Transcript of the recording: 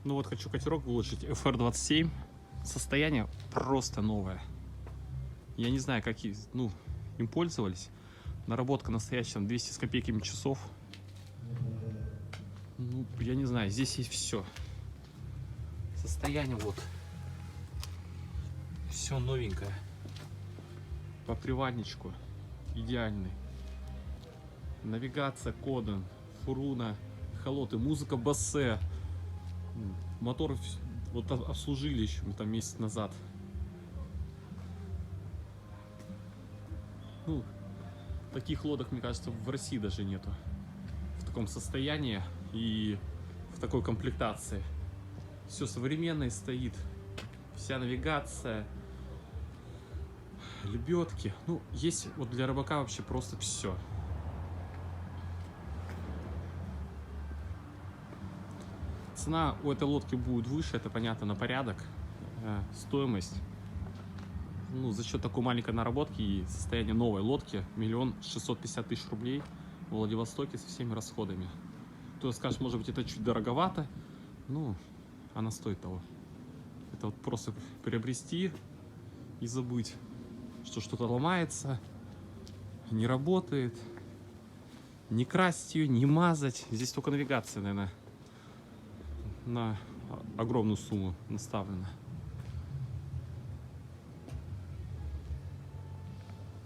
Ну вот хочу катерок выложить, FR27. Состояние просто новое. Я не знаю, какие, ну, им пользовались. Наработка настоящая, там 200 с копейками часов. Ну, я не знаю, здесь есть все. Состояние вот. Все новенькое. По приватничку. Идеальный. Навигация, Коден, Фуруна, холоты, музыка Бассе. Мотор вот обслужили еще там месяц назад. Ну, таких лодок, мне кажется, в России даже нету. В таком состоянии и в такой комплектации. Все современное стоит. Вся навигация. Лебедки. Ну, есть вот для рыбака вообще просто все. Цена у этой лодки будет выше, это понятно, на порядок. Стоимость, ну, за счет такой маленькой наработки и состояния новой лодки 1 650 000 рублей в Владивостоке со всеми расходами. Кто скажет, может быть, это чуть дороговато, ну, она стоит того. Это вот просто приобрести и забыть, что что-то ломается, не работает, не красить ее, не мазать. Здесь только навигация, наверное, на огромную сумму наставлена.